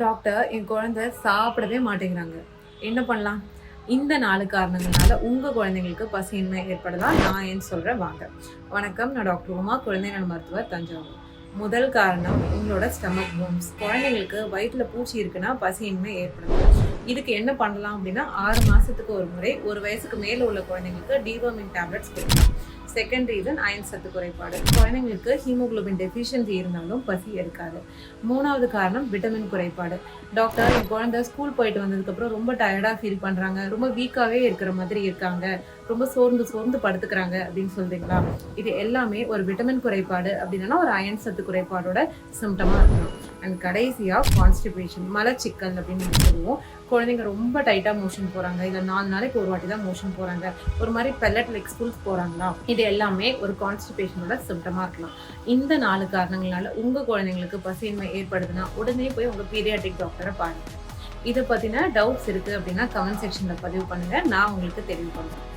Doctor, என் குழந்தை சாப்பிடவே மாட்டேங்கிறாங்க. என்ன பண்ணலாம்? இந்த 4 காரணங்கள்னால உங்க குழந்தைங்களுக்கு பசியின்மை ஏற்படலாம். நான் ஏன் சொல்றேன் வாங்க. வணக்கம். நான் டாக்டர் உமா, குழந்தை நல மருத்துவர், தஞ்சாவூர். முதல் காரணம் உங்களோட ஸ்டமக் பூம்ஸ். குழந்தைங்களுக்கு வயிற்றுல பூச்சி இருக்குன்னா பசியின்மை ஏற்படும். இதுக்கு என்ன பண்ணலாம் அப்படின்னா 6 மாசத்துக்கு ஒரு முறை 1 வயசுக்கு மேல உள்ள குழந்தைங்களுக்கு டிவர்மிங் டேப்லெட்ஸ் கொடுக்கலாம். செகண்ட் ரீசன் அயன் சத்து குறைபாடு. குழந்தைங்களுக்கு ஹீமோகுளோபின் டெஃபிஷியன்சி இருந்தாலும் பசி எடுக்காது. 3வது காரணம் விட்டமின் குறைபாடு. டாக்டர், என் குழந்தை ஸ்கூல் போயிட்டு வந்ததுக்கப்புறம் ரொம்ப டயர்டாக ஃபீல் பண்ணுறாங்க, ரொம்ப வீக்காகவே இருக்கிற மாதிரி இருக்காங்க, ரொம்ப சோர்ந்து சோர்ந்து படுத்துக்கிறாங்க அப்படின்னு சொல்றீங்களா? இது எல்லாமே ஒரு விட்டமின் குறைபாடு அப்படின்னா ஒரு அயன் சத்து குறைபாடோட சிம்டமாக இருக்கணும். அண்ட் கடைசியாக கான்ஸ்டிபேஷன், மலச்சிக்கல் அப்படின்னு நம்ம சொல்லுவோம். குழந்தைங்க ரொம்ப டைட்டாக மோஷன் போகிறாங்க, இல்லை 4 நாளைக்கு ஒரு வாட்டி தான் மோஷன் போகிறாங்க, ஒரு மாதிரி பெல்லட் லைக் ஸ்கூல்ஸ் போகிறாங்களா, இது எல்லாமே ஒரு கான்ஸ்டிபேஷனோட சிம்டமாக இருக்கலாம். இந்த 4 காரணங்களால உங்கள் குழந்தைங்களுக்கு பசியின்மை ஏற்படுதுன்னா உடனே போய் உங்கள் பீடியாட்ரிக் டாக்டரை பாருங்கள். இதை பற்றின டவுட்ஸ் இருக்குது அப்படின்னா கமெண்ட் செக்ஷனில் பதிவு பண்ணுங்கள், நான் உங்களுக்கு தெரிவு பண்ணுறேன்.